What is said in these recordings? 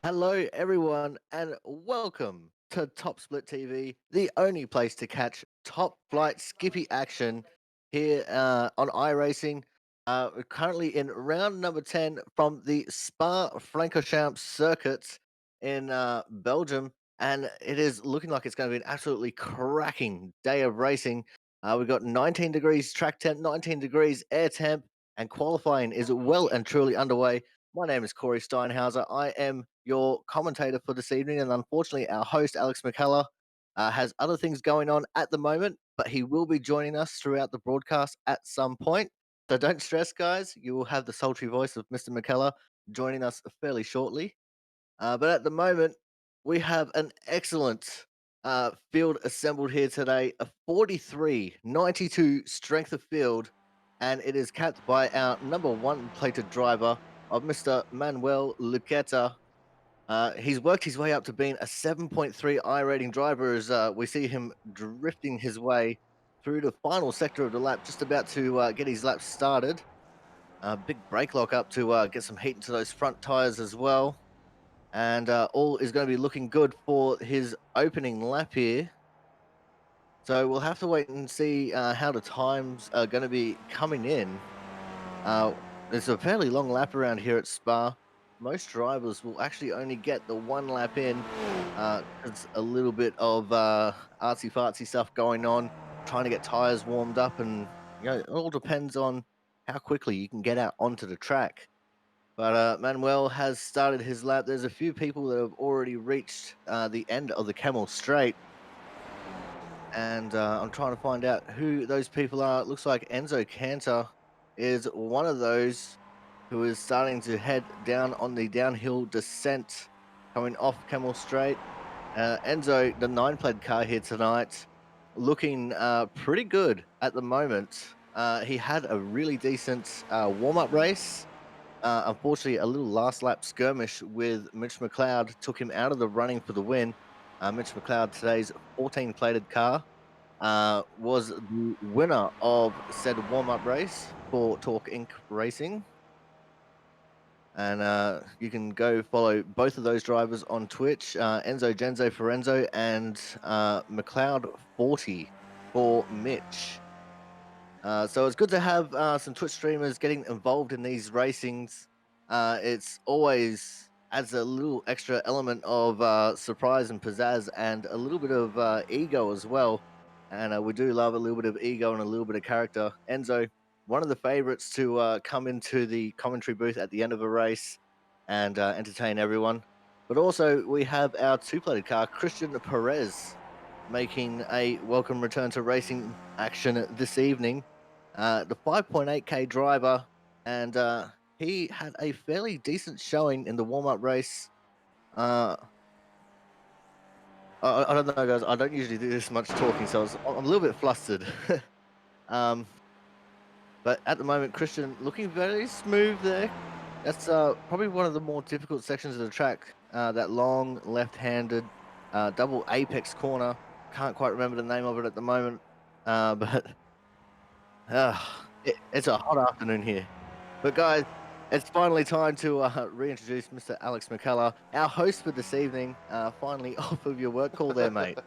Hello, everyone, and welcome to Top Split TV, the only place to catch top flight skippy action here on iRacing. We're currently in round number 10 from the Spa Francorchamps circuit in Belgium, and it is looking like it's going to be an absolutely cracking day of racing. We've got 19 degrees track temp, 19 degrees air temp, and qualifying is well and truly underway. My name is Corey Steinhauser. I am your commentator for this evening, and unfortunately, our host Alex McCullough has other things going on at the moment, but he will be joining us throughout the broadcast at some point. So don't stress, guys. You will have the sultry voice of Mr. McCullough joining us fairly shortly. But at the moment, we have an excellent field assembled here today, a 43-92 strength of field, and it is capped by our number one plated driver of Mr. Manuel Luqueta. He's worked his way up to being a 7.3 I rating driver as we see him drifting his way through the final sector of the lap, just about to get his lap started. Big brake lock up to get some heat into those front tires as well, and all is going to be looking good for his opening lap here. So we'll have to wait and see how the times are going to be coming in. Uh, it's a fairly long lap around here at Spa. Most drivers will actually only get the one lap in. There's a little bit of artsy fartsy stuff going on, trying to get tires warmed up, and it all depends on how quickly you can get out onto the track. But Manuel has started his lap. There's a few people that have already reached the end of the Camel Straight, and I'm trying to find out who those people are. It looks like Enzo Cantor is one of those who is starting to head down on the downhill descent coming off Camel Straight. Enzo, the nine plate car here tonight, looking pretty good at the moment. He had a really decent warm up race. Unfortunately, a little last lap skirmish with Mitch McLeod took him out of the running for the win. Mitch McLeod, today's 14 plated car, was the winner of said warm up race for Talk Inc. Racing. And you can go follow both of those drivers on Twitch, Enzo Genzo for Enzo and McLeod 40 for Mitch. So it's good to have some Twitch streamers getting involved in these racings. It's always adds a little extra element of surprise and pizzazz and a little bit of ego as well. And we do love a little bit of ego and a little bit of character. Enzo, one of the favorites to come into the commentary booth at the end of a race and entertain everyone. But also, we have our two-plated car, Christian Perez, making a welcome return to racing action this evening. The 5.8K driver, and he had a fairly decent showing in the warm up race. Uh, I don't know, guys. I don't usually do this much talking, so I'm a little bit flustered. um, but at the moment, Christian looking very smooth there. That's probably one of the more difficult sections of the track. That long left-handed double apex corner. Can't quite remember the name of it at the moment, but it's a hot afternoon here. But guys, it's finally time to reintroduce Mr. Alex McCullough, our host for this evening. Finally off of your work call there, mate.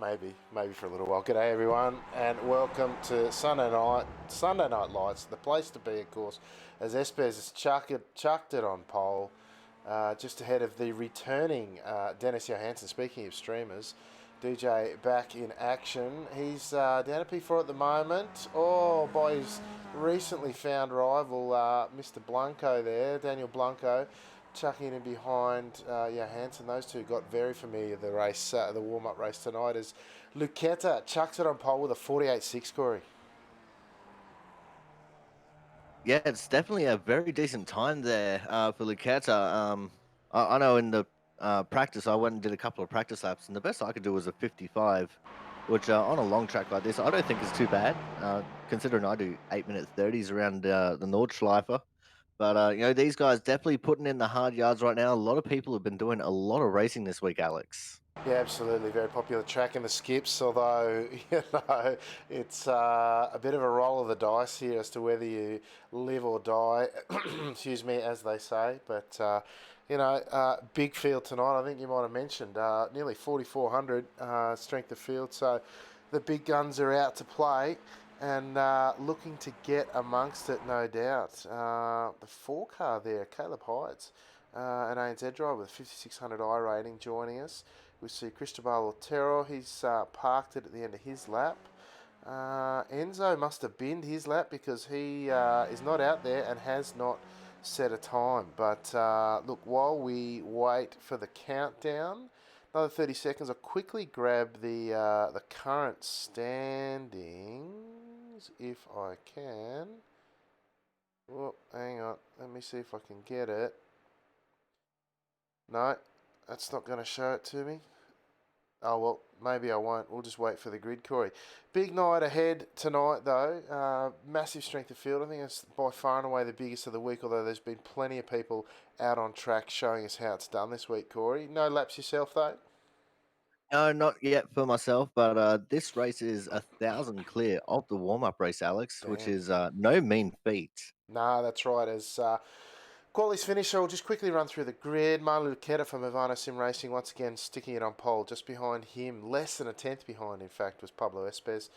maybe for a little while. G'day everyone, and welcome to Sunday Night Lights, the place to be, of course, as Espes has chucked it on pole, just ahead of the returning Dennis Johansson. Speaking of streamers, DJ back in action. He's down at P4 at the moment. Oh, by his recently found rival, Mr. Blanco there, Daniel Blanco, chucking in behind Johansson. Those two got very familiar the race, the warm-up race tonight as Luqueta chucks it on pole with a 48.6, Corey. Yeah, it's definitely a very decent time there for Lucetta. I know in the practice, I went and did a couple of practice laps, and the best I could do was a 55, which on a long track like this, I don't think is too bad, considering I do 8-minute 30s around the Nordschleife. But these guys definitely putting in the hard yards right now. A lot of people have been doing a lot of racing this week, Alex. Yeah, absolutely. Very popular track in the skips, although, it's a bit of a roll of the dice here as to whether you live or die, excuse me, as they say. But Big field tonight. I think you might have mentioned nearly 4,400 strength of field. So the big guns are out to play and looking to get amongst it, no doubt. The four car there, Caleb Hydes, an ANZ driver with 5,600 I rating, joining us. We see Cristobal Otero. He's parked it at the end of his lap. Enzo must have binned his lap because he is not out there and has not set a time. But look, while we wait for the countdown, another 30 seconds, I'll quickly grab the current standings if I can. Oh, hang on. Let me see if I can get it. No, that's not going to show it to me. Oh, well, maybe I won't. We'll just wait for the grid, Corey. Big night ahead tonight, though. Massive strength of field. I think it's by far and away the biggest of the week, although there's been plenty of people out on track showing us how it's done this week, Corey. No laps yourself, though? No, not yet for myself, but this race is 1,000 clear of the warm-up race, Alex, which Damn. is no mean feat. Nah, that's right. As Quali's finish, I'll just quickly run through the grid. Marlon Luqueta from Ivano Sim Racing, once again sticking it on pole. Just behind him, less than a tenth behind, in fact, was Pablo Espez.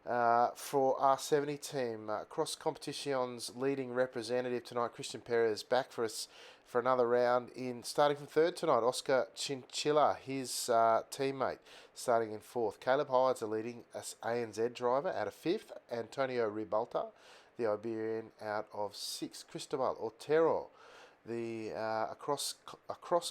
For R70 team, Cross Competition's leading representative tonight, Christian Perez, back for us for another round in starting from third tonight. Oscar Chinchilla, his teammate, starting in fourth. Caleb Hydes, the leading ANZ driver, out of fifth. Antonio Ribalta, the Iberian, out of sixth. Cristobal Otero, the across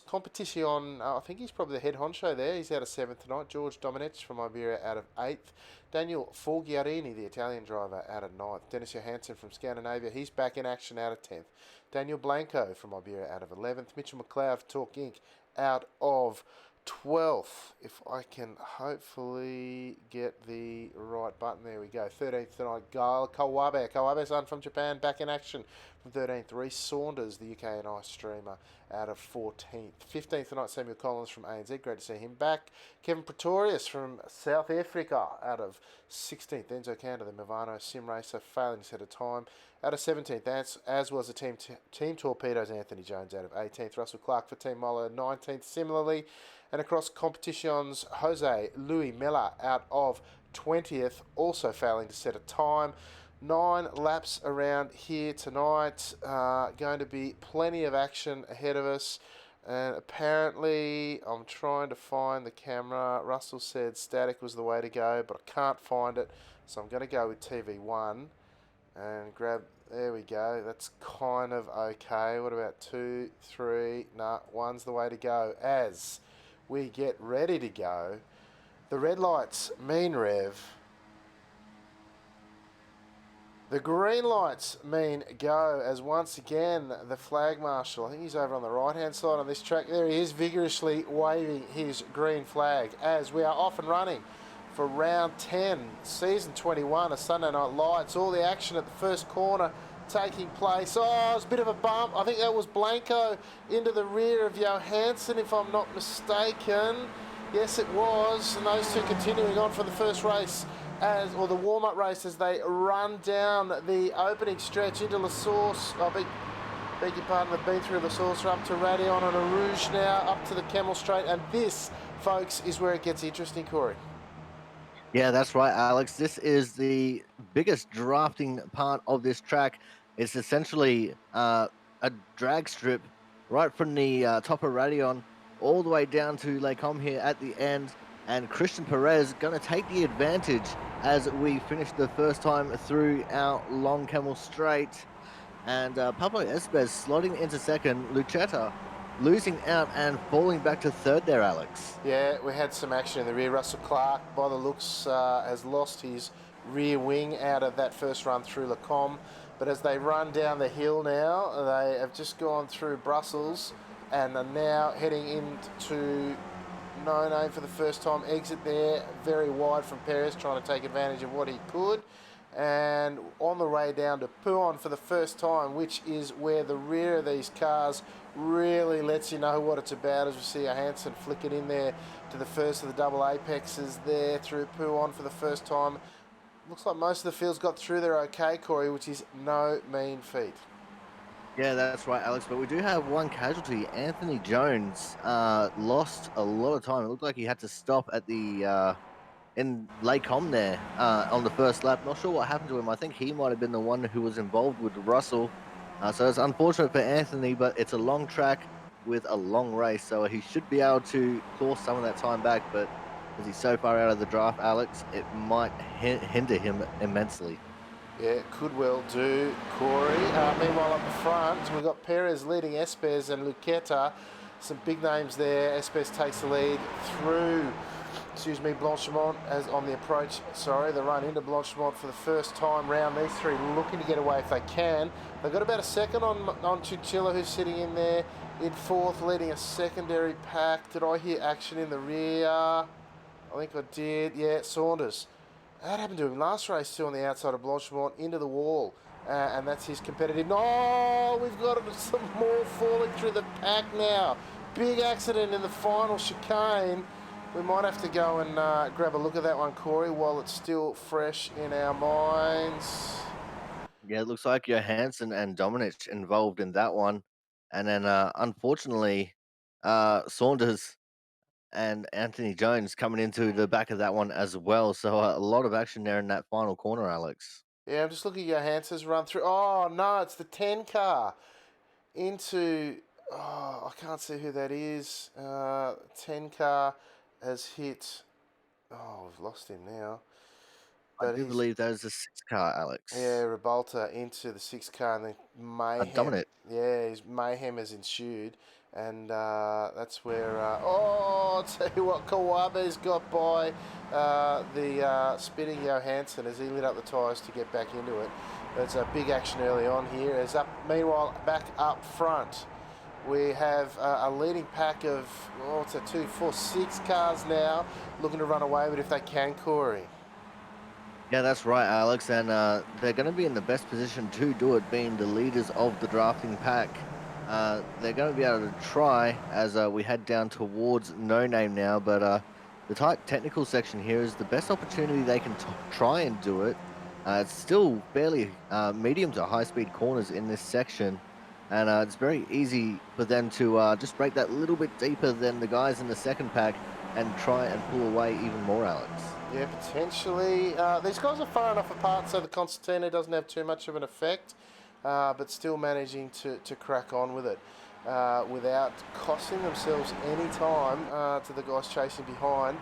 competition. I think he's probably the head honcho there. He's out of seventh tonight. George Domenech from Iberia out of eighth. Daniel Forgiarini, the Italian driver, out of ninth. Dennis Johansson from Scandinavia, he's back in action out of 10th. Daniel Blanco from Iberia out of 11th. Mitchell McLeod for Talk Inc. out of 12th. If I can hopefully get the right button. There we go. 13th tonight, Gail Kawabe. Kawabe-san from Japan, back in action from 13th. Reece Saunders, the UK and I streamer, out of 14th. 15th tonight, Samuel Collins from ANZ. Great to see him back. Kevin Pretorius from South Africa, out of 16th. Enzo Cantor, the Movano sim racer, failing to set a time, out of 17th, as was the Team Torpedoes, Anthony Jones, out of 18th. Russell Clark for Team Molo, 19th. Similarly, and across competitions, Jose Louis Mella out of 20th, also failing to set a time. 9 laps around here tonight. Going to be plenty of action ahead of us. And apparently, I'm trying to find the camera. Russell said static was the way to go, but I can't find it. So I'm going to go with TV1 and grab. There we go. That's kind of okay. What about 2, 3? Nah, 1's the way to go. As we get ready to go, the red lights mean rev. The green lights mean go, as once again the flag marshal, I think he's over on the right hand side on this track, there he is vigorously waving his green flag as we are off and running for round 10, season 21 of Sunday Night Lights. All the action at the first corner taking place. Oh, it was a bit of a bump. I think that was Blanco into the rear of Johansson, if I'm not mistaken. Yes, it was. And those two continuing on for the first race, or the warm-up race, as they run down the opening stretch into La Source. Beg your pardon, they've been through La Source, up to Radion and a Rouge now, up to the Camel Straight. And this, folks, is where it gets interesting, Corey. Yeah, that's right, Alex. This is the biggest drafting part of this track. It's essentially a drag strip right from the top of Radion all the way down to Lake Hom here at the end. And Christian Perez going to take the advantage as we finish the first time through our long camel straight. And Pablo Espez slotting into second. Luchetta losing out and falling back to third there, Alex. Yeah, we had some action in the rear. Russell Clark, by the looks, has lost his rear wing out of that first run through Lacombe. But as they run down the hill now, they have just gone through Brussels and are now heading into No Name for the first time. Exit there, very wide from Perez, trying to take advantage of what he could. And on the way down to Puon for the first time, which is where the rear of these cars really lets you know what it's about, as we see a Hansen flick it in there to the first of the double apexes there through Puon for the first time. Looks like most of the fields got through there okay, Corey, which is no mean feat. Yeah, that's right, Alex. But we do have one casualty. Anthony Jones lost a lot of time. It looked like he had to stop at the in Lacombe there on the first lap. Not sure what happened to him. I think he might have been the one who was involved with Russell. So it's unfortunate for Anthony, but it's a long track with a long race. So he should be able to claw some of that time back. But because he's so far out of the draft, Alex, it might hinder him immensely. Yeah, it could well do, Corey. Meanwhile, up the front, we've got Perez leading Espes and Luqueta. Some big names there. Espes takes the lead through, Blanchimont as on the approach. Sorry, the run into Blanchimont for the first time round. These three looking to get away if they can. They've got about a second on Chinchilla, who's sitting in there in fourth, leading a secondary pack. Did I hear action in the rear? I think I did. Yeah, Saunders. That happened to him last race too on the outside of Blanchimont into the wall. And that's his competitive. No, we've got some more falling through the pack now. Big accident in the final chicane. We might have to go and grab a look at that one, Corey, while it's still fresh in our minds. Yeah, it looks like Johansson and Dominic involved in that one. And then unfortunately, Saunders and Anthony Jones coming into the back of that one as well. So a lot of action there in that final corner, Alex. Yeah, I'm just looking at Johansson's run through. Oh, no, it's the 10 car into. Oh, I can't see who that is. 10 car has hit. Oh, we've lost him now. I But do he's, believe that is a six car, yeah, Alex. Revolta into the 6 car and then mayhem. Dominic. Yeah, his mayhem has ensued. And that's where, oh, I'll tell you what, Kawabe's got by the spinning Johansson as he lit up the tyres to get back into it. There's a big action early on here. As up, meanwhile, back up front, we have a leading pack of, oh, it's a 2, 4, 6 cars now looking to run away with it if they can, Corey. Yeah, that's right, Alex. And they're going to be in the best position to do it, being the leaders of the drafting pack. They're going to be able to try as we head down towards No Name now. But the tight technical section here is the best opportunity they can try and do it. It's still fairly medium to high speed corners in this section. And it's very easy for them to just break that little bit deeper than the guys in the second pack and try and pull away even more, Alex. Yeah, potentially. These guys are far enough apart so the concertina doesn't have too much of an effect, but still managing to crack on with it without costing themselves any time to the guys chasing behind.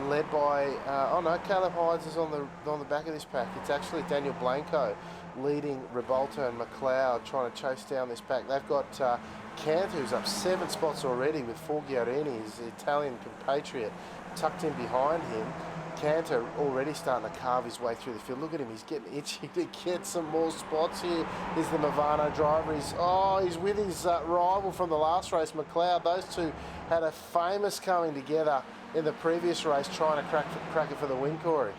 Led by, oh no, Caleb Hydes is on the back of this pack. It's actually Daniel Blanco leading Revolta and McLeod trying to chase down this pack. They've got Cantor, who's up 7 spots already with Forgiorini, his Italian compatriot, tucked in behind him. Cantor already starting to carve his way through the field. Look at him, he's getting itchy to get some more spots here. Here's the Movano driver. He's with his rival from the last race, McLeod. Those two had a famous coming together in the previous race trying to crack it for the win, Corey.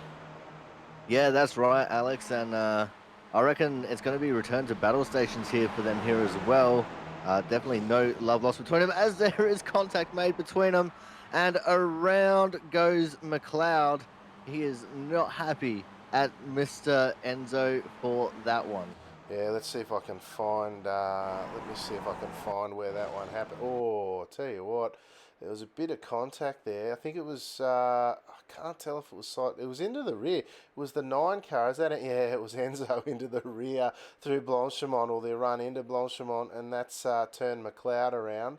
Yeah, that's right, Alex. And I reckon it's going to be returned to battle stations here for them here as well. Definitely no love lost between them as there is contact made between them. And around goes McLeod. He is not happy at Mr. Enzo for that one. Yeah, let's see if I can find. Let me see if I can find where that one happened. Oh, I'll tell you what, there was a bit of contact there. I think it was. I can't tell if it was side. It was into the rear. It was the 9 car. Is that it? Yeah, it was Enzo into the rear through Blanchimont, or they run into Blanchimont, and that's turned McLeod around.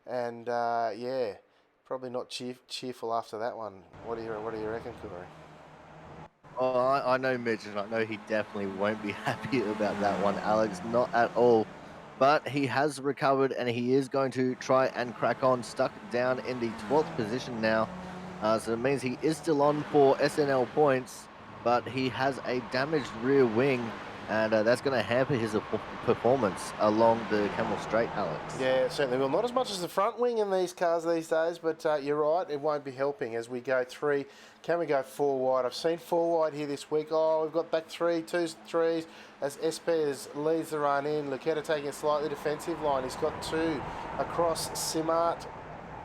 And yeah, probably not cheerful after that one. What do you reckon, Corey? Oh, I know Mitch, and I know he definitely won't be happy about that one, Alex. Not at all. But he has recovered, and he is going to try and crack on. Stuck down in the 12th position now. So it means he is still on for SNL points, but he has a damaged rear wing, and that's going to hamper his performance along the Camel Straight, Alex. Yeah, it certainly will. Not as much as the front wing in these cars these days, but you're right, it won't be helping as we go 3. Can we go 4 wide? I've seen 4 wide here this week. Oh, we've got back 3, 2s, 3s as Espes leads the run in. Luqueta taking a slightly defensive line. He's got 2 across Simart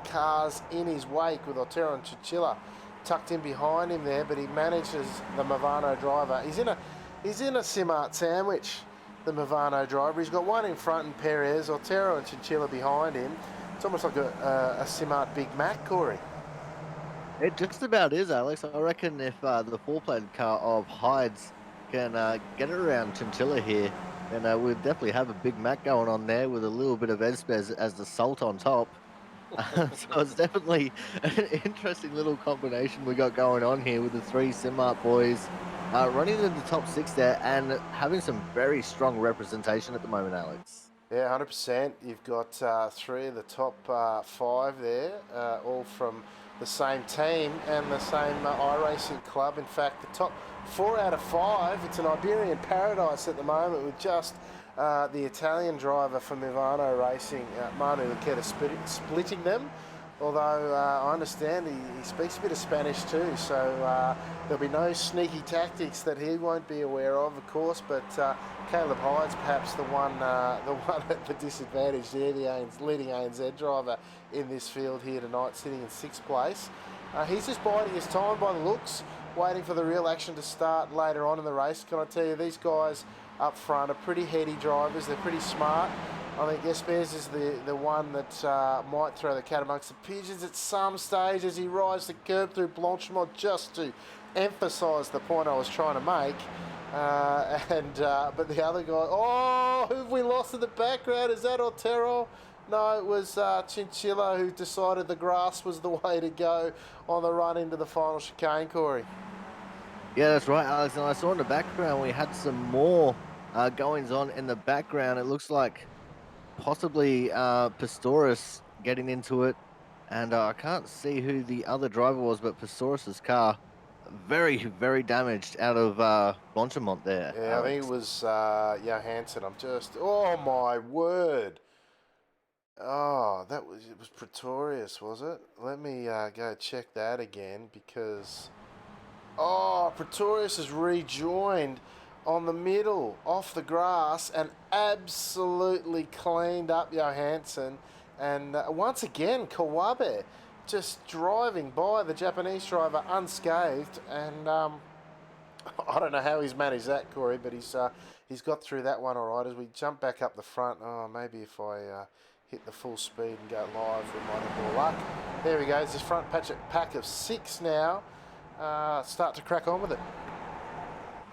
cars in his wake with Otero and Chichilla tucked in behind him there, but he manages the Movano driver. He's in a Simart sandwich. the Movano driver. He's got one in front and Perez, Otero and Chinchilla behind him. It's almost like a Simart Big Mac, Corey. It just about is, Alex. I reckon if the four-plated car of Hydes can get it around Chinchilla here, then we'll definitely have a Big Mac going on there with a little bit of Espes as the salt on top. So it's definitely an interesting little combination we got going on here with the three Simart boys running in the top six there and having some very strong representation at the moment, Alex. Yeah, 100%. You've got three of the top five there, all from the same team and the same iRacing club. In fact, the top 4 out of 5, it's an Iberian paradise at the moment with just the Italian driver for Movano Racing, Manu Luqueta, splitting them. Although I understand he speaks a bit of Spanish too, so there'll be no sneaky tactics that he won't be aware of course. But Caleb Hyde's perhaps the one at the disadvantage there, the leading ANZ driver in this field here tonight, sitting in sixth place. He's just biding his time by the looks, waiting for the real action to start later on in the race. Can I tell you, these guys up front are pretty heady drivers. They're pretty smart. I think Espes is the one that might throw the cat amongst the pigeons at some stage as he rides the curb through Blanchimont, just to emphasise the point I was trying to make. But the other guy, oh, who have we lost in the background? Is that Otero? No, it was Chinchilla who decided the grass was the way to go on the run into the final chicane, Corey. Yeah, that's right, Alex. And I saw in the background we had some more goings on in the background. It looks like possibly Pistorius getting into it, and I can't see who the other driver was, but Pistorius's car very damaged out of Blanchimont there, Yeah, I think it Alex. was Johansson. Oh my word. Oh, it was Pretorius, was it? Let me go check that again because Pretorius has rejoined on the middle, off the grass, and absolutely cleaned up Johansson. And once again, Kawabe just driving by the Japanese driver unscathed. And I don't know how he's managed that, Corey, but he's got through that one all right. As we jump back up the front, maybe if I hit the full speed and go live, we might have more luck. There we go. It's this front pack of 6 now. Start to crack on with it.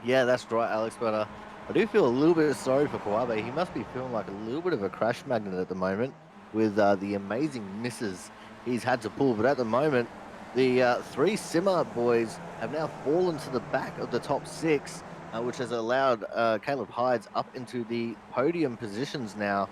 Yeah, that's right, Alex. But I do feel a little bit sorry for Kawabe. He must be feeling like a little bit of a crash magnet at the moment with the amazing misses he's had to pull. But at the moment, the three Simart boys have now fallen to the back of the top six, which has allowed Caleb Hydes up into the podium positions now.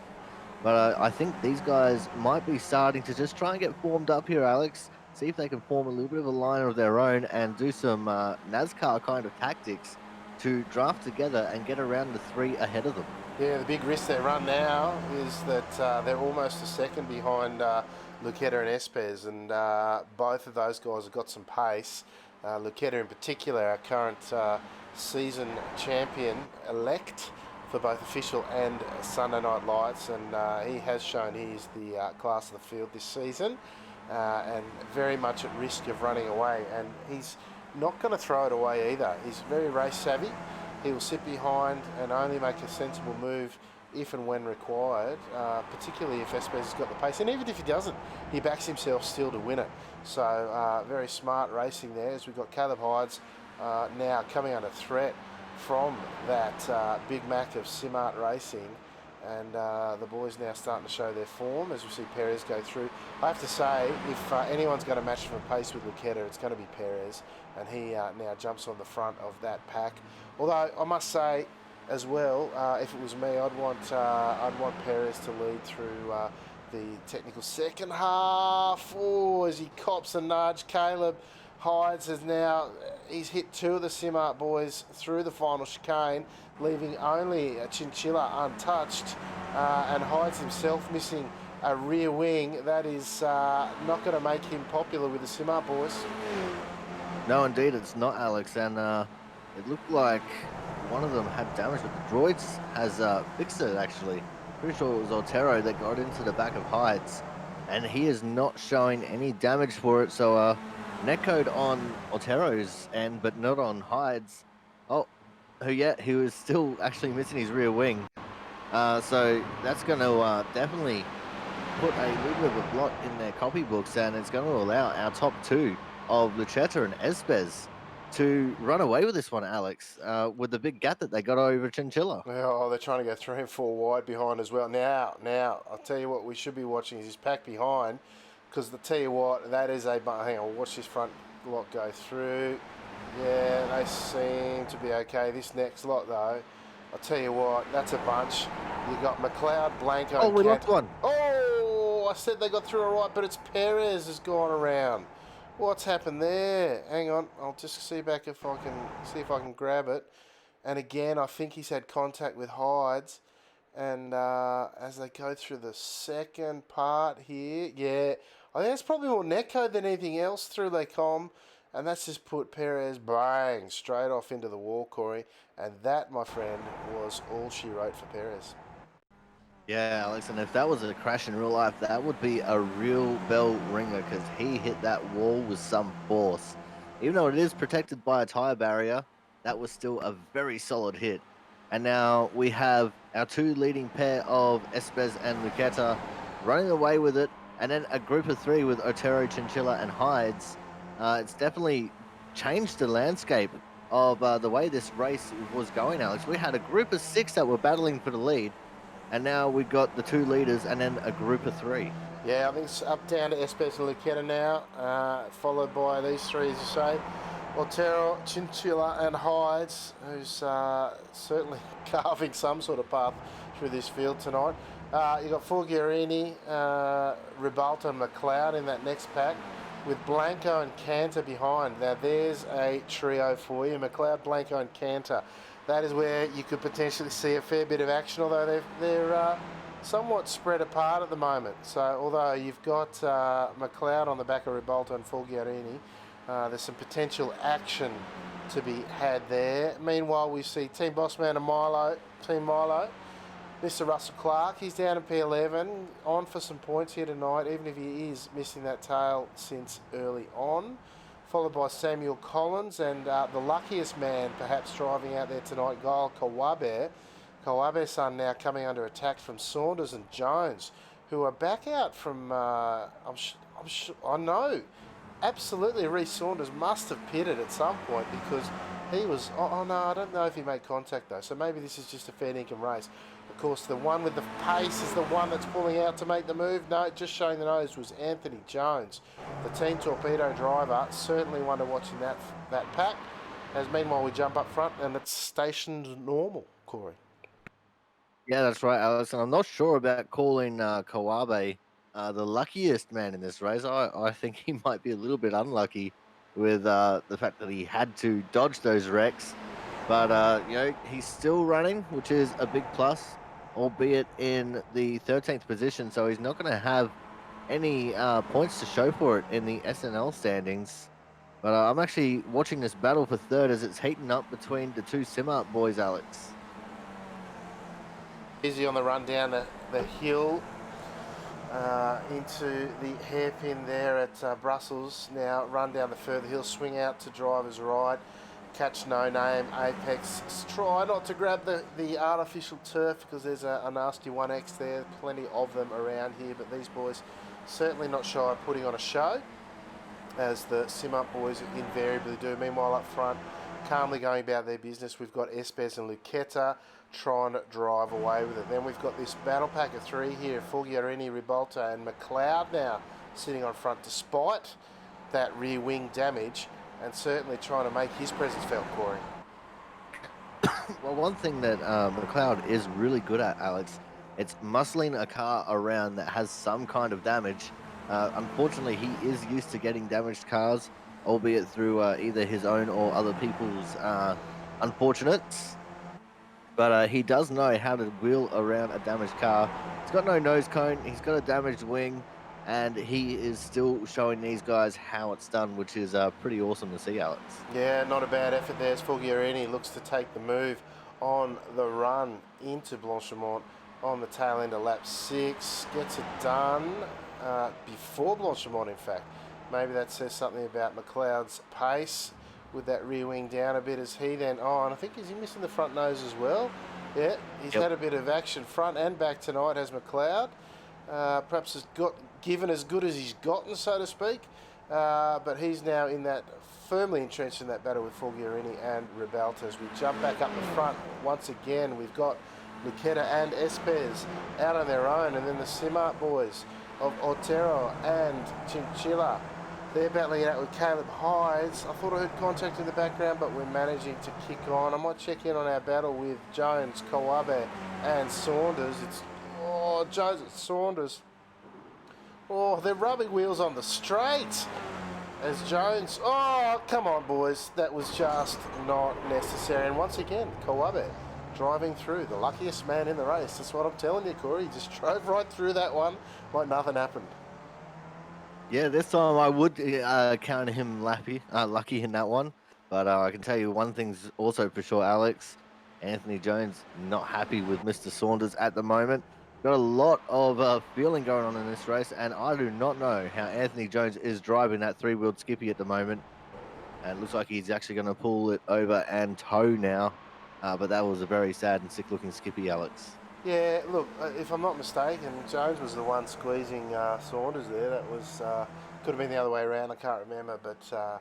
But I think these guys might be starting to just try and get formed up here, Alex. See if they can form a little bit of a line of their own and do some NASCAR kind of tactics to draft together and get around the three ahead of them. Yeah, the big risk they run now is that they're almost a second behind Luqueta and Espes, and both of those guys have got some pace. Luqueta in particular, our current season champion-elect for both official and Sunday Night Lights, and he has shown he's the class of the field this season, and very much at risk of running away, and he's not going to throw it away either. He's very race savvy. He will sit behind and only make a sensible move if and when required, particularly if Espes has got the pace. And even if he doesn't, he backs himself still to win it. So very smart racing there, as we've got Caleb Hydes now coming under threat from that Big Mac of Simart Racing. And the boys now starting to show their form as we see Perez go through. I have to say, if anyone's going to match for pace with Luqueta, it's going to be Perez, and he now jumps on the front of that pack. Although I must say, as well, if it was me, I'd want Perez to lead through the technical second half. Oh, as he cops a nudge, Caleb Hydes he's hit 2 of the Simart boys through the final chicane, leaving only a Chinchilla untouched, and Hydes himself missing a rear wing. That is not going to make him popular with the Simart boys. No, indeed, it's not, Alex. And it looked like one of them had damage, but the droids has fixed it, actually. Pretty sure it was Otero that got into the back of Hydes, and he is not showing any damage for it. So netcode on Otero's end, but not on Hydes. Oh, he was still actually missing his rear wing. So that's going to definitely put a little bit of a blot in their copybooks, and it's going to allow our top two of Luchetta and Espes to run away with this one, Alex, with the big gap that they got over Chinchilla. Oh, they're trying to go 3 and 4 wide behind as well. Now, I'll tell you what we should be watching is his pack behind, because I tell you what, that is a. Hang on, watch this front lot go through. Yeah, they seem to be okay. This next lot, though, I'll tell you what, that's a bunch. You got McLeod, Blanco, Oh, and we lost Kent. one. Oh, I said they got through all right, but it's Perez has gone around. What's happened there? Hang on, I'll just see back if I can see if I can grab it. And again, I think he's had contact with Hides. And as they go through the second part here, yeah, I think it's probably more netcode than anything else through Lecom. And that's just put Perez bang straight off into the wall, Corey. And that, my friend, was all she wrote for Perez. Yeah, Alex, and if that was a crash in real life, that would be a real bell ringer because he hit that wall with some force. Even though it is protected by a tire barrier, that was still a very solid hit. And now we have our two leading pair of Espes and Luqueta running away with it, and then a group of three with Otero, Chinchilla, and Hides. It's definitely changed the landscape of the way this race was going, Alex. We had a group of six that were battling for the lead, and now we've got the two leaders and then a group of three. Yeah, I think it's up down to Espes and Luqueta now, followed by these three, as you say. Otero, Chinchilla, and Hides, who's certainly carving some sort of path through this field tonight. You've got Fulgarini, Ribalta, and McLeod in that next pack, with Blanco and Cantor behind. Now, there's a trio for you, McLeod, Blanco, and Cantor. That is where you could potentially see a fair bit of action, although they're somewhat spread apart at the moment. So, although you've got McLeod on the back of Ribalta and Fulgarini, there's some potential action to be had there. Meanwhile, we see Team Bossman and Team Milo. Mr. Russell Clark, he's down in P11, on for some points here tonight, even if he is missing that tail since early on. Followed by Samuel Collins and the luckiest man perhaps driving out there tonight, Gail Kawabe. Kawabe's son now coming under attack from Saunders and Jones, who are back out from, I know, absolutely Reece Saunders must have pitted at some point because he was, oh no, I don't know if he made contact though, so maybe this is just a fair income race. Of course, the one with the pace is the one that's pulling out to make the move. No, just showing the nose was Anthony Jones, the Team Torpedo driver. Certainly one to watch in that pack. As meanwhile, we jump up front and it's stationed normal, Corey. Yeah, that's right, Alex. And I'm not sure about calling Kawabe the luckiest man in this race. I think he might be a little bit unlucky with the fact that he had to dodge those wrecks. But, he's still running, which is a big plus, albeit in the 13th position. So he's not going to have any points to show for it in the SNL standings. But I'm actually watching this battle for third as it's heating up between the two Simart boys, Alex. Easy on the run down the hill into the hairpin there at Brussels. Now run down the further hill, swing out to driver's right. Catch No Name, Apex. Try not to grab the artificial turf because there's a nasty 1X there. Plenty of them around here, but these boys certainly not shy of putting on a show, as the Sim-Up boys invariably do. Meanwhile, up front, calmly going about their business, we've got Espes and Luqueta trying to drive away with it. Then we've got this battle pack of three here, Fulgarini, Ribalta, and McLeod now sitting on front despite that rear wing damage, and certainly trying to make his presence felt, Corey. Well, one thing that McLeod is really good at, Alex, it's muscling a car around that has some kind of damage. Unfortunately, he is used to getting damaged cars, albeit through either his own or other people's unfortunates. But he does know how to wheel around a damaged car. He's got no nose cone, he's got a damaged wing, and he is still showing these guys how it's done, which is pretty awesome to see, Alex. Yeah, not a bad effort there as Fulgarini looks to take the move on the run into Blanchimont on the tail end of lap 6. Gets it done before Blanchimont, in fact. Maybe that says something about McLeod's pace. with that rear wing down a bit as he then, and I think, is he missing the front nose as well? Yeah, he's Yep. had a bit of action front and back tonight, has McLeod. Perhaps has got given as good as he's gotten, so to speak. But he's now in that, firmly entrenched in that battle with Fulgarini and Ribalta. As we jump back up the front once again, we've got Luqueta and Espes out on their own, and then the Simart boys of Otero and Chinchilla. They're battling it out with Caleb Hydes. I thought I heard contact in the background, but we're managing to kick on. I might check in on our battle with Jones, Kawabe and Saunders. It's Jones and Saunders. They're rubbing wheels on the straight as Jones. Come on, boys. That was just not necessary. And once again, Kawabe driving through, the luckiest man in the race. That's what I'm telling you, Corey. He just drove right through that one like nothing happened. Yeah, this time I would count him lucky in that one. But I can tell you one thing's also for sure, Alex. Anthony Jones not happy with Mr. Saunders at the moment. Got a lot of feeling going on in this race, and I do not know how Anthony Jones is driving that three-wheeled Skippy at the moment. And it looks like he's actually going to pull it over and tow now. But that was a very sad and sick-looking Skippy, Alex. Yeah, look, if I'm not mistaken, Jones was the one squeezing Saunders there. That was could have been the other way around. I can't remember, but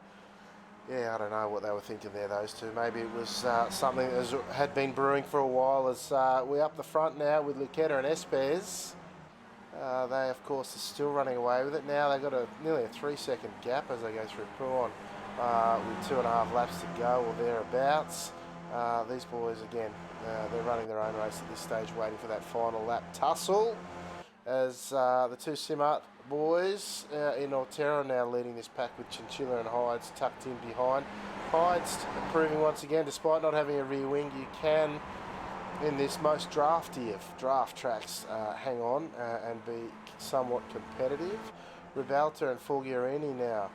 yeah, I don't know what they were thinking there. Those two. Maybe it was something that had been brewing for a while. As we're up the front now with Luqueta and Espes. They, of course, are still running away with it now. They've got nearly a 3-second gap as they go through Prawn with 2.5 laps to go or thereabouts. These boys, again, they're running their own race at this stage, waiting for that final lap tussle. As the two Simart boys in Otero now leading this pack with Chinchilla and Hydes tucked in behind. Hydes proving once again, despite not having a rear wing, you can, in this most drafty of draft tracks, hang on and be somewhat competitive. Ribalta and Fulgarini now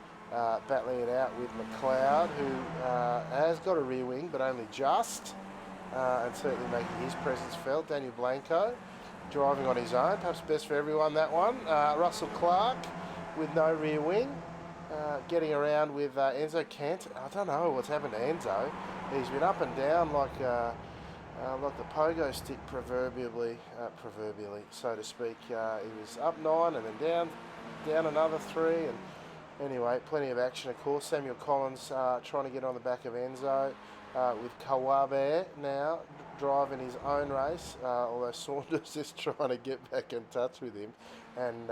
battling it out with McLeod, who has got a rear wing, but only just, and certainly making his presence felt. Daniel Blanco driving on his own, perhaps best for everyone, that one. Russell Clark with no rear wing, getting around with Enzo Kent. I don't know what's happened to Enzo. He's been up and down like the pogo stick, proverbially, so to speak. He was up 9 and then down another 3, and anyway, plenty of action, of course. Samuel Collins trying to get on the back of Enzo with Kawabe now driving his own race, although Saunders is trying to get back in touch with him. And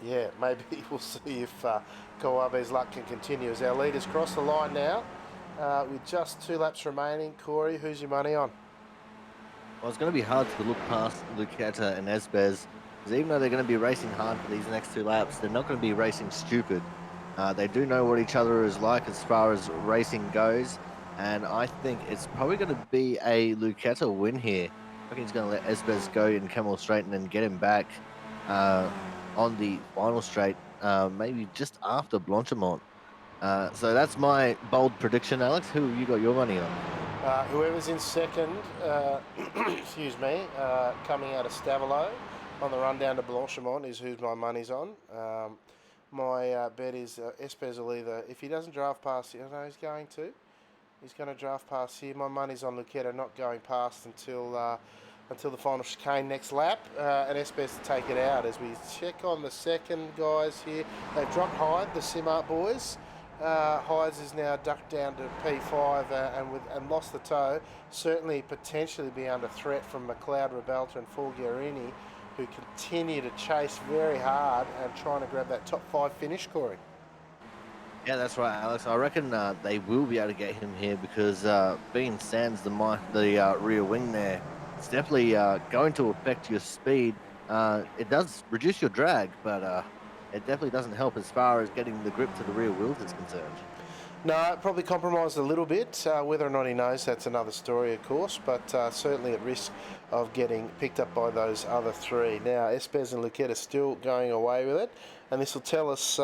yeah, maybe we'll see if Kawabe's luck can continue as our leaders cross the line now with just 2 laps remaining. Corey, who's your money on? Well, it's going to be hard to look past Luqueta and Espes, because even though they're going to be racing hard for these next 2 laps, they're not going to be racing stupid. They do know what each other is like as far as racing goes, and I think it's probably going to be a Luqueta win here. I think he's going to let Espes go in Camel Straight and then get him back on the final straight, maybe just after Blanchimont. So that's my bold prediction, Alex. Who have you got your money on? Whoever's in second, excuse me, coming out of Stavilo on the run down to Blanchimont is who my money's on. My bet is Espes will either, if he doesn't draft past, I know he's going to. He's going to draft past here. My money's on Luqueta not going past until the final chicane next lap, and Espes to take it out. As we check on the second guys here, they've dropped Hyde, the Simart boys. Hydes is now ducked down to P5 and lost the tow. Certainly potentially be under threat from McLeod, Ribalta and Fulgarini, who continue to chase very hard and trying to grab that top 5 finish, Corey. Yeah, that's right, Alex. I reckon they will be able to get him here because being Sans the rear wing there, it's definitely going to affect your speed. It does reduce your drag, but it definitely doesn't help as far as getting the grip to the rear wheels is concerned. No, it probably compromised a little bit. Whether or not he knows, that's another story, of course, but certainly at risk of getting picked up by those other 3. Now, Espes and Luqueta still going away with it, and this will tell us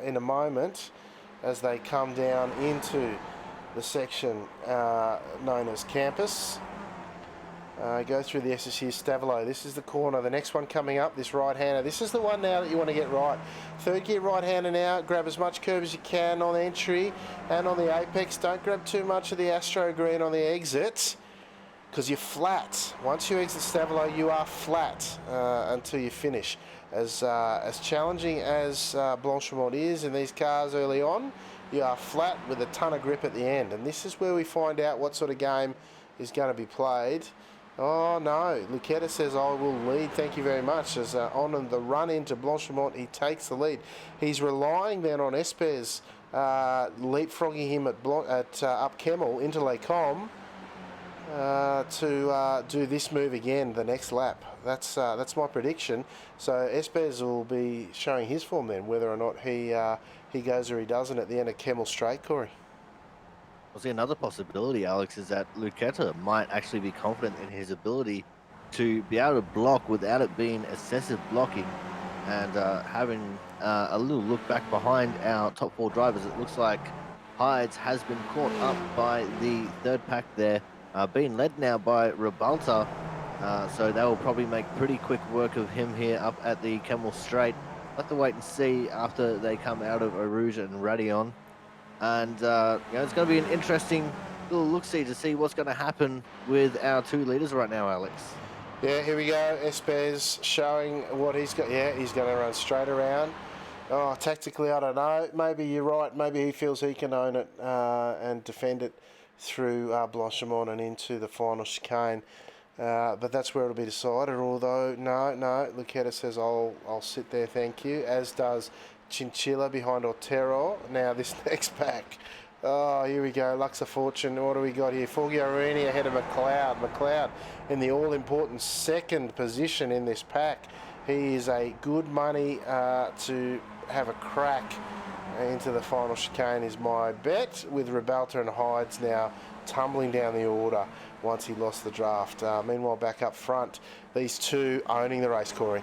in a moment as they come down into the section known as Campus. Go through the S's here, Stavilo. This is the corner. The next one coming up, this right-hander. This is the one now that you want to get right. Third gear right-hander now. Grab as much curb as you can on the entry and on the apex. Don't grab too much of the Astro Green on the exit because you're flat. Once you exit Stavilo, you are flat until you finish. As challenging as Blanchimont is in these cars early on, you are flat with a ton of grip at the end. And this is where we find out what sort of game is going to be played. Oh no, Luqueta says I will lead, thank you very much. As on the run into Blanchimont, he takes the lead. He's relying then on Espes leapfrogging him at up Kemmel into Les Combes to do this move again the next lap. That's my prediction. So Espes will be showing his form then, whether or not he goes or he doesn't at the end of Kemmel Straight, Corey. Well, see, another possibility, Alex, is that Luqueta might actually be confident in his ability to be able to block without it being excessive blocking, and having a little look back behind our top four drivers. It looks like Hides has been caught up by the third pack there, being led now by Ribalta, so they will probably make pretty quick work of him here up at the Kemmel Straight. We'll have to wait and see after they come out of Arouge and Radion. And it's going to be an interesting little look-see to see what's going to happen with our two leaders right now, Alex. Yeah, here we go. Espes showing what he's got. Yeah, he's going to run straight around. Oh, tactically, I don't know. Maybe you're right. Maybe he feels he can own it and defend it through Blanchimont and into the final chicane. But that's where it'll be decided. Although, no, Luqueta says I'll sit there, thank you. As does Chinchilla behind Otero. Now this next pack. Oh, here we go. Lux of Fortune. What do we got here? Fogliorini ahead of McLeod. McLeod in the all-important second position in this pack. He is a good money to have a crack into the final chicane is my bet, with Ribalta and Hides now tumbling down the order once he lost the draft. Meanwhile, back up front, these two owning the race, Corey.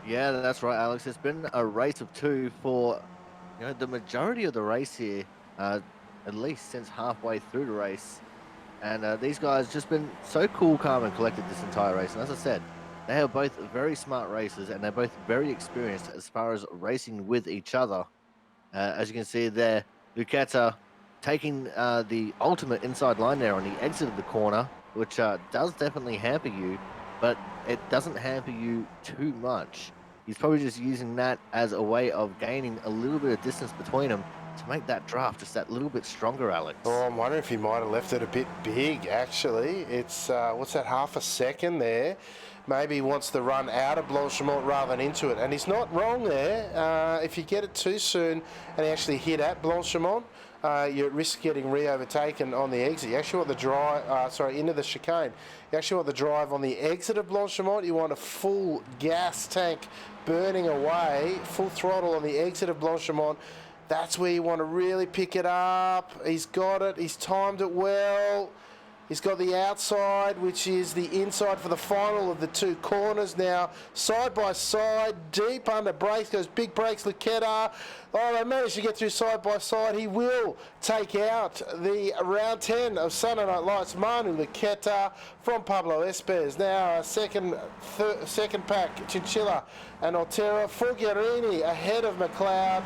Yeah, that's right, Alex. It's been a race of two for the majority of the race here, at least since halfway through the race. And these guys just been so cool, calm, and collected this entire race. And as I said, they are both very smart racers, and they're both very experienced as far as racing with each other. As you can see there, Luqueta taking the ultimate inside line there on the exit of the corner, which does definitely hamper you, but it doesn't hamper you too much. He's probably just using that as a way of gaining a little bit of distance between them to make that draft just that little bit stronger, Alex. Oh, I'm wondering if he might have left it a bit big, actually. It's, what's that, half a second there? Maybe he wants to run out of Blanchimont rather than into it. And he's not wrong there. If you get it too soon and actually hit at Blanchimont, you're at risk of getting re-overtaken on the exit. You actually want the drive, into the chicane. You actually want the drive on the exit of Blanchimont. You want a full gas tank burning away, full throttle on the exit of Blanchimont. That's where you want to really pick it up. He's got it. He's timed it well. He's got the outside, which is the inside for the final of the two corners now. Side by side, deep under brakes, goes big brakes, Luqueta. Oh, they managed to get through side by side. He will take out the round 10 of Sunday Night Lights. Manu Luqueta from Pablo Espes. Now a second pack, Chinchilla and Otero. Fogliorini ahead of McLeod,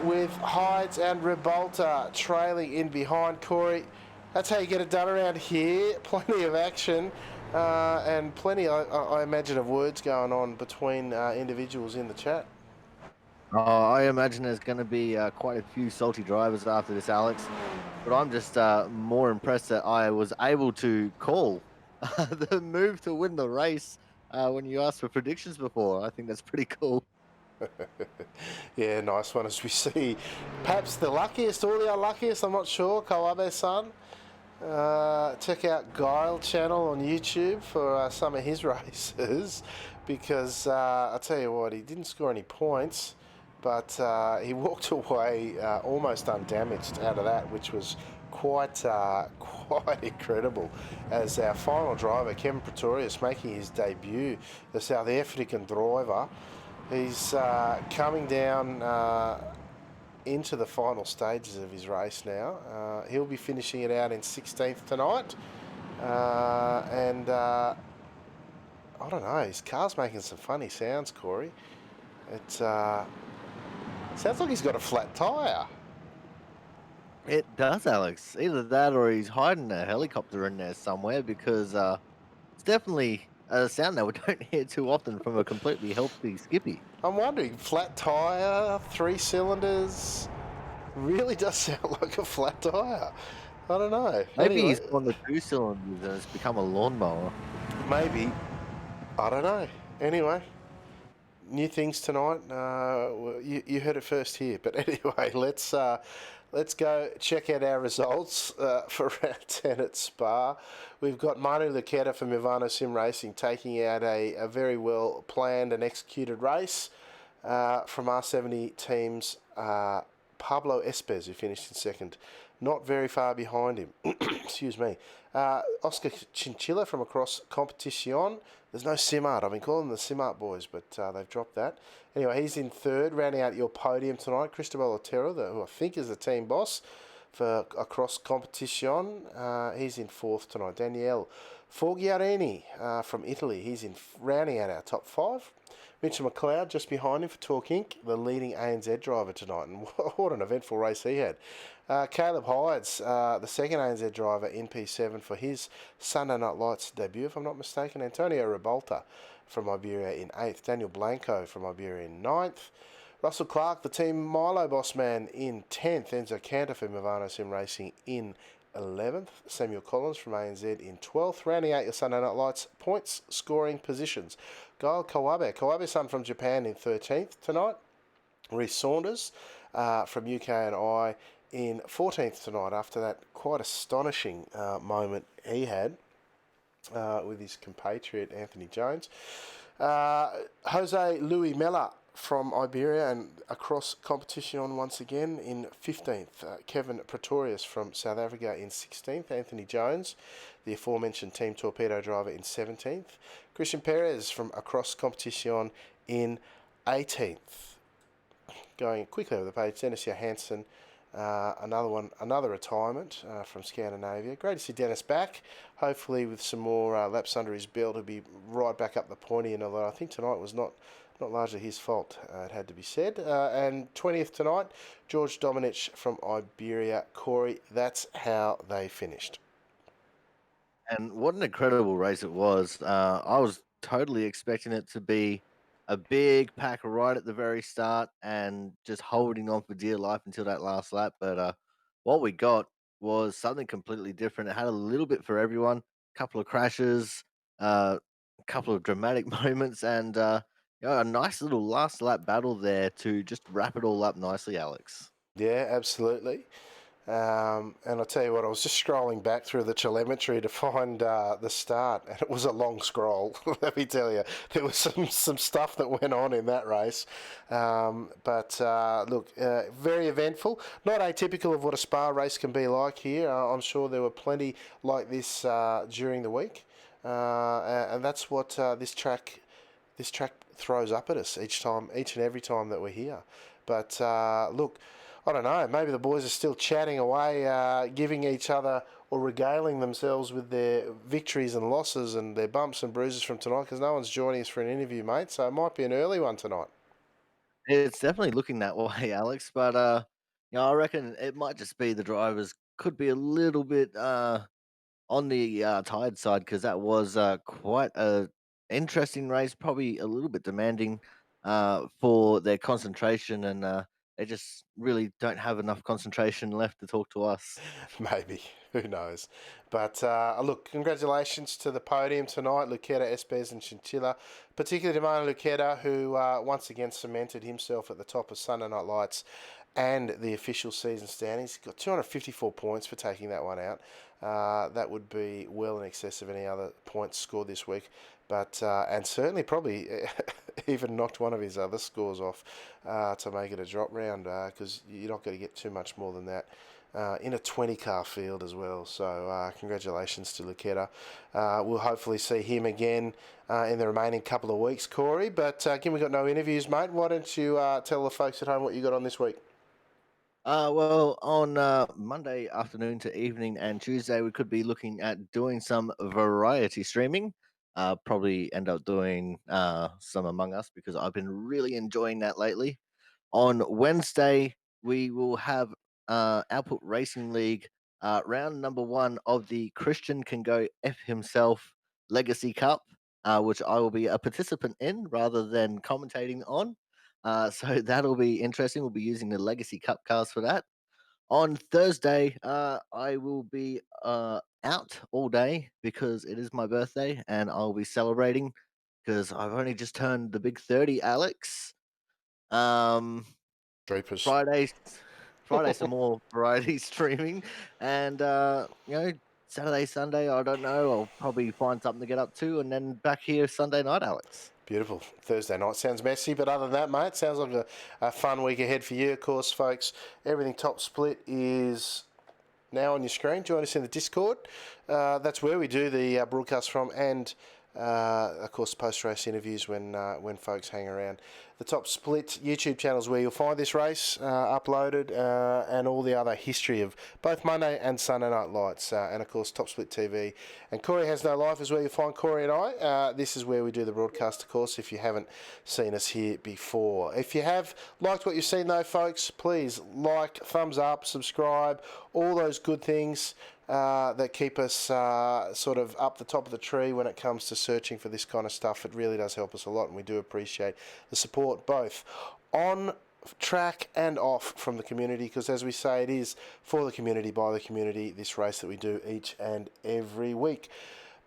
with Hides and Ribalta trailing in behind. Corey, that's how you get it done around here. Plenty of action and plenty, I imagine, of words going on between individuals in the chat. I imagine there's going to be quite a few salty drivers after this, Alex. But I'm just more impressed that I was able to call the move to win the race when you asked for predictions before. I think that's pretty cool. Yeah, nice one. As we see, perhaps the luckiest or the unluckiest, I'm not sure, Kawabe-san. Check out Guile channel on YouTube for some of his races, because I'll tell you what, he didn't score any points, but he walked away almost undamaged out of that, which was quite incredible. As our final driver, Kevin Pretorius, making his debut, the South African driver. He's coming down into the final stages of his race now. He'll be finishing it out in 16th tonight. And I don't know, his car's making some funny sounds, Corey. It sounds like he's got a flat tyre. It does, Alex. Either that or he's hiding a helicopter in there somewhere because it's definitely a sound that we don't hear too often from a completely healthy Skippy. I'm wondering, flat tyre, 3 cylinders, really does sound like a flat tyre. I don't know. Maybe Anyway, he's gone the two cylinders and it's become a lawnmower. maybe. I don't know. Anyway, new things tonight. You heard it first here. But anyway, let's go check out our results for round 10 at Spa. We've got Manu Luketa from Ivano Sim Racing taking out a very well planned and executed race from R70 teams. Pablo Espes, who finished in second, not very far behind him. Excuse me. Oscar Chinchilla from across Competition. There's no Simart. I've been calling them the Simart boys, but they've dropped that. Anyway, he's in third, rounding out your podium tonight. Cristobal Otero, who I think is the team boss for across Competition. He's in fourth tonight. Daniele Forgiarini from Italy. He's in rounding out our top five. Mitchell McLeod just behind him for Talk Inc., the leading ANZ driver tonight. And what an eventful race he had. Caleb Hydes, the second ANZ driver in P7 for his Sunday Night Lights debut, if I'm not mistaken. Antonio Ribalta from Iberia in 8th. Daniel Blanco from Iberia in 9th. Russell Clark, the Team Milo boss man, in 10th. Enzo Cantor from Ivano Sim Racing in 11th. Samuel Collins from ANZ in 12th. Rounding out your Sunday Night Lights points scoring positions. Gail Kawabe-san from Japan in 13th tonight. Reece Saunders from UK and I in 14th tonight after that quite astonishing moment he had with his compatriot Anthony Jones. Jose Luis Mella from Iberia and across competition once again in 15th. Kevin Pretorius from South Africa in 16th. Anthony Jones, the aforementioned Team Torpedo driver, in 17th. Christian Perez from across competition in 18th. Going quickly over the page, Dennis Johansson, another retirement from Scandinavia. Great to see Dennis back. Hopefully, with some more laps under his belt, he'll be right back up the pointy. And although I think tonight was not largely his fault, it had to be said. And 20th tonight, George Dominich from Iberia. Corey, that's how they finished. And what an incredible race it was. I was totally expecting it to be a big pack right at the very start and just holding on for dear life until that last lap. But what we got was something completely different. It had a little bit for everyone, a couple of crashes, a couple of dramatic moments, and a nice little last lap battle there to just wrap it all up nicely, Alex. Yeah, absolutely. And I'll tell you what, I was just scrolling back through the telemetry to find the start, and it was a long scroll. Let me tell you, there was some stuff that went on in that race. But look, very eventful. Not atypical of what a Spa race can be like here. I'm sure there were plenty like this during the week, and that's what this track throws up at us each and every time that we're here. But look, I don't know. Maybe the boys are still chatting away, giving each other or regaling themselves with their victories and losses and their bumps and bruises from tonight, because no one's joining us for an interview, mate. So it might be an early one tonight. It's definitely looking that way, Alex. But I reckon it might just be the drivers could be a little bit on the tired side because that was quite a interesting race, probably a little bit demanding for their concentration, and they just really don't have enough concentration left to talk to us. Maybe. Who knows? But look, congratulations to the podium tonight, Luketa, Espes and Chinchilla, particularly to Manu Luketa, who once again cemented himself at the top of Sunday Night Lights and the official season standings. He got 254 points for taking that one out. That would be well in excess of any other points scored this week. But and certainly probably even knocked one of his other scores off to make it a drop round, because you're not going to get too much more than that in a 20-car field as well. So congratulations to Luketa. We'll hopefully see him again in the remaining couple of weeks, Corey. But given we've got no interviews, mate, why don't you tell the folks at home what you got on this week? Well, on Monday afternoon to evening and Tuesday, we could be looking at doing some variety streaming. Probably end up doing some Among Us because I've been really enjoying that lately. On Wednesday, we will have Output Racing League round number one of the Christian Can Go F Himself Legacy Cup, which I will be a participant in rather than commentating on. So that'll be interesting. We'll be using the Legacy Cup cars for that. On Thursday, I will be out all day because it is my birthday and I'll be celebrating because I've only just turned the big 30, Alex. Um, Troopers. Fridays, Friday, some more variety streaming, and Saturday, Sunday. I don't know. I'll probably find something to get up to, and then back here Sunday night, Alex. Beautiful. Thursday night sounds messy, but other than that, mate, sounds like a fun week ahead for you, of course, folks. Everything Top Split is now on your screen. Join us in the Discord. That's where we do the broadcast from, and of course, post-race interviews when folks hang around. The Top Split YouTube channel is where you'll find this race uploaded, and all the other history of both Monday and Sunday Night Lights, and of course Top Split TV. And Corey Has No Life is where you'll find Corey and I. This is where we do the broadcast, of course, if you haven't seen us here before. If you have liked what you've seen though, folks, please like, thumbs up, subscribe, all those good things that keep us sort of up the top of the tree when it comes to searching for this kind of stuff. It really does help us a lot, and we do appreciate the support both on track and off from the community, because as we say, it is for the community, by the community, this race that we do each and every week.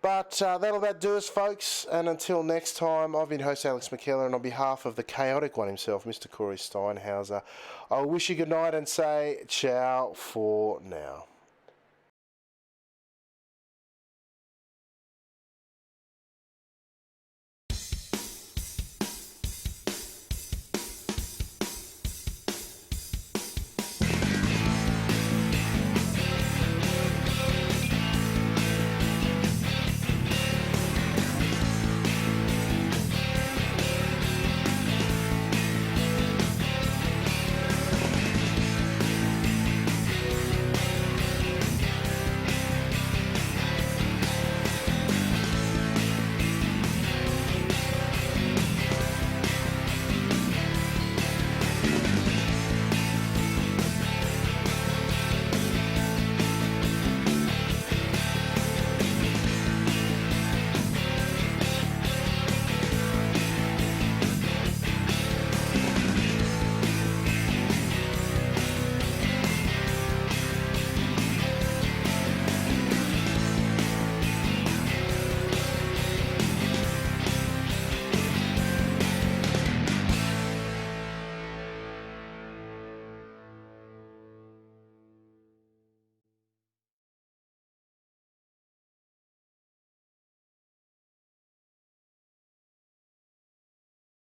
But that'll about do us, folks, and until next time, I've been host Alex McKellar, and on behalf of the chaotic one himself, Mr. Corey Steinhauser, I wish you good night and say ciao for now.